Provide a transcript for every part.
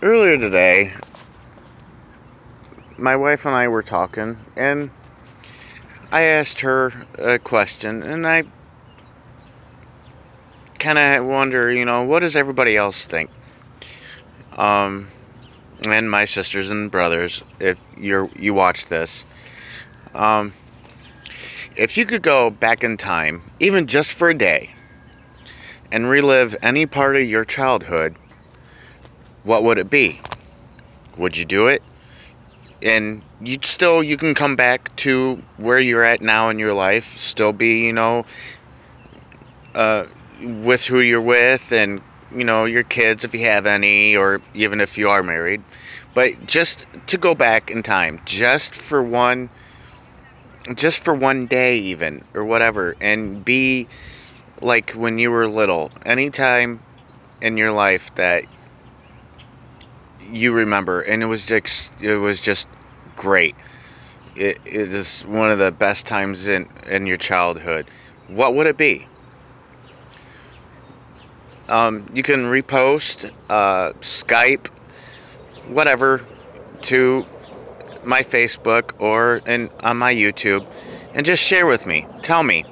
Earlier today, my wife and I were talking, and I asked her a question, and I kind of wonder, what does everybody else think? Um, and my sisters and brothers, if you watch this, um, if you could go back in time, even just for a day, and relive any part of your childhood, what would it be? Would you do it? And you can come back to where you're at now in your life, still be, uh, with who you're with, and your kids if you have any, or even if you are married. But just to go back in time, just for one day, even, or whatever, and be like when you were little. Anytime in your life that you remember, and it was just great. It is one of the best times in your childhood. What would it be? You can repost, Skype, whatever, to my Facebook or on my YouTube, and just share with me. Tell me,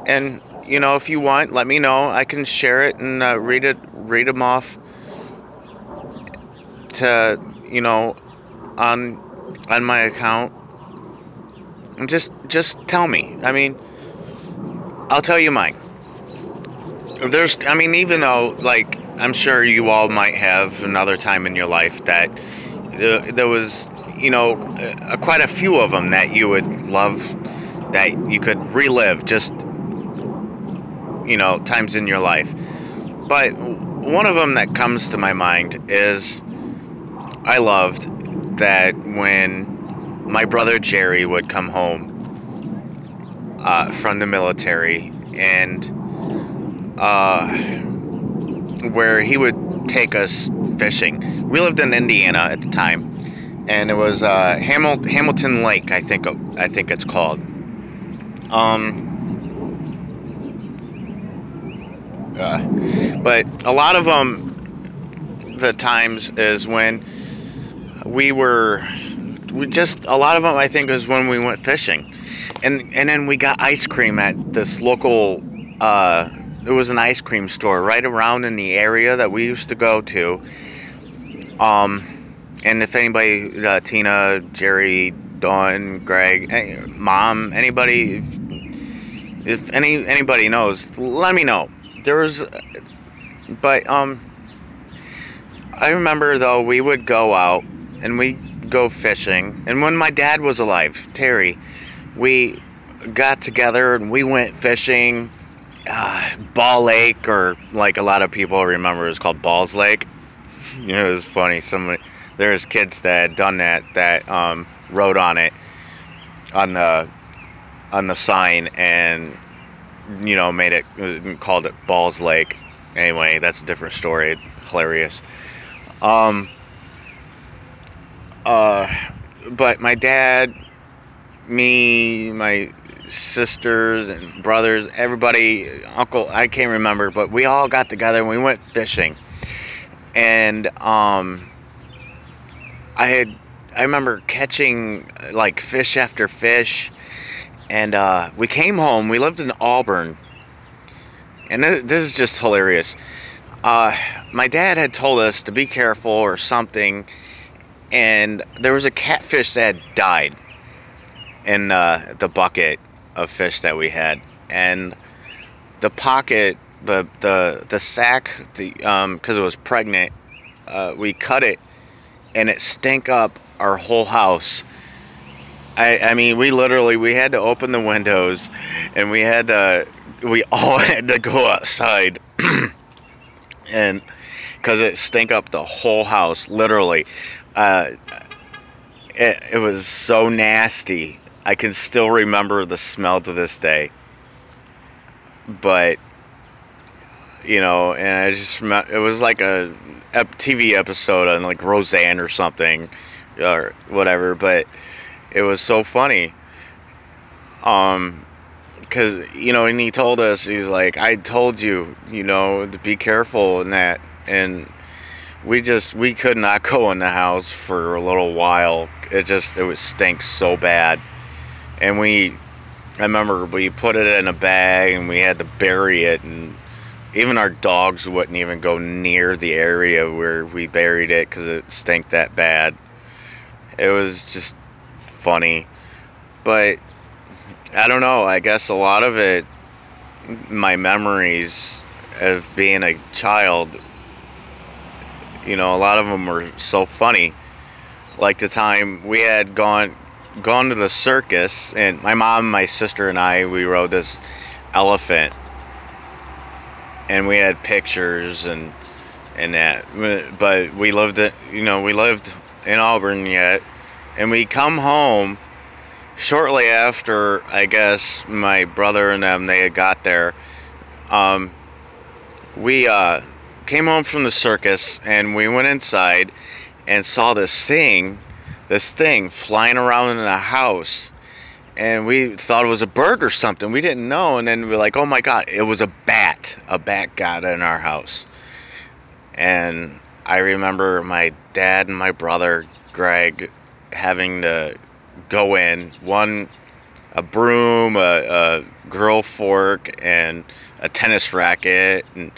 and if you want, let me know. I can share it and read them off to on my account, and just tell me. I mean, I'll tell you mine. Even though, like, I'm sure you all might have another time in your life that there was, quite a few of them that you would love, that you could relive, just, times in your life. But one of them that comes to my mind is I loved that when my brother Jerry would come home from the military, and where he would take us fishing. We lived in Indiana at the time, and it was Hamilton Lake, I think it's called. But a lot of the times is when a lot of them I think is when we went fishing, and then we got ice cream at this local. It was an ice cream store right around in the area that we used to go to. And if anybody, Tina, Jerry, Dawn, Greg, Mom, anybody, if anybody knows, let me know. There was, but I remember though we would go out and we go fishing, and when my dad was alive, Terry, we got together and we went fishing. Ball Lake, or like a lot of people remember, it's called Balls Lake. It was funny. There's kids that had done that wrote on it on the sign, and made it, called it Balls Lake. Anyway, that's a different story. Hilarious. Um, uh, but my dad, me, my sisters and brothers, everybody, uncle, I can't remember, but we all got together and we went fishing. And I had I remember catching like fish after fish, and we came home. We lived in Auburn, and this is just hilarious. Uh, my dad had told us to be careful or something, and there was a catfish that had died in the bucket of fish that we had, and the pocket, the sack, because it was pregnant, we cut it, and it stank up our whole house. I mean, we had to open the windows, and we all had to go outside, and because it stank up the whole house, literally. Uh, it was so nasty. I can still remember the smell to this day. But and I just remember it was like a TV episode on like Roseanne or something, or whatever. But it was so funny. Because and he told us, he's like, I told you, to be careful and that. And we could not go in the house for a little while. It was stink so bad. And I remember we put it in a bag and we had to bury it, and even our dogs wouldn't even go near the area where we buried it because it stank that bad. It was just funny. But I don't know, I guess a lot of it, my memories of being a child, a lot of them were so funny. Like the time we had gone to the circus, and my mom, my sister, and I, we rode this elephant, and we had pictures and that. But we lived in Auburn yet, and we come home shortly after, I guess, my brother and them, they had got there. Um, we came home from the circus, and we went inside and saw this thing flying around in the house, and we thought it was a bird or something. We didn't know, and then we're like, oh my god, it was a bat. A bat got in our house. And I remember my dad and my brother Greg having to go in, a broom, a grill fork, and a tennis racket. And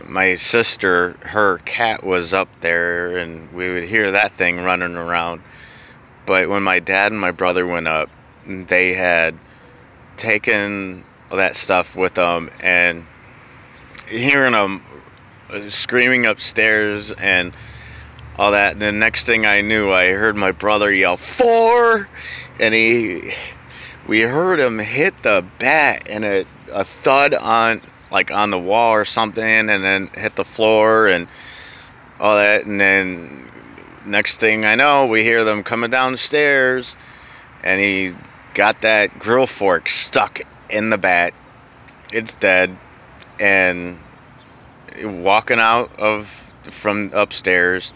my sister, her cat was up there, and we would hear that thing running around. But when my dad and my brother went up, they had taken that stuff with them, and hearing them screaming upstairs and all that. And the next thing I knew, I heard my brother yell, "4!" And we heard him hit the bat, and a thud on the wall or something, and then hit the floor and all that. And then next thing I know, we hear them coming downstairs, and he got that grill fork stuck in the bat. It's dead. And walking out from upstairs,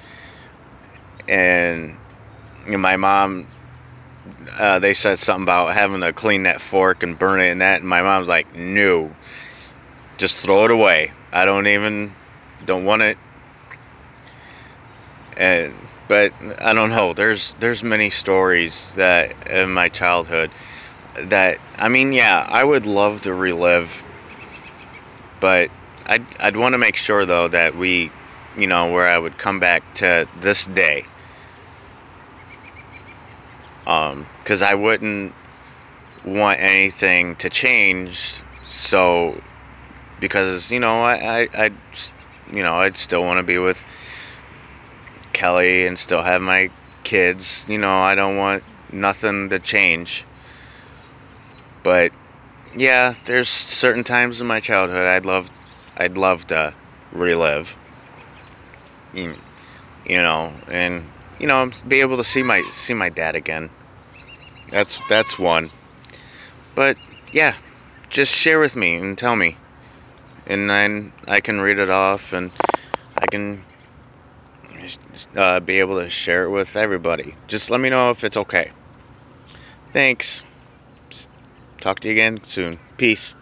and my mom, they said something about having to clean that fork and burn it and that, and my mom's like, no, just throw it away. I don't want it. And but I don't know, there's many stories that in my childhood that, I mean, yeah, I would love to relive, but I'd want to make sure though that where I would come back to this day, because I wouldn't want anything to change. So because I'd still want to be with Kelly and still have my kids. I don't want nothing to change. But yeah, there's certain times in my childhood I'd love to relive. You, and be able to see my dad again. That's one. But yeah, just share with me and tell me, and then I can read it off, and I can be able to share it with everybody. Just let me know if it's okay. Thanks. Talk to you again soon. Peace.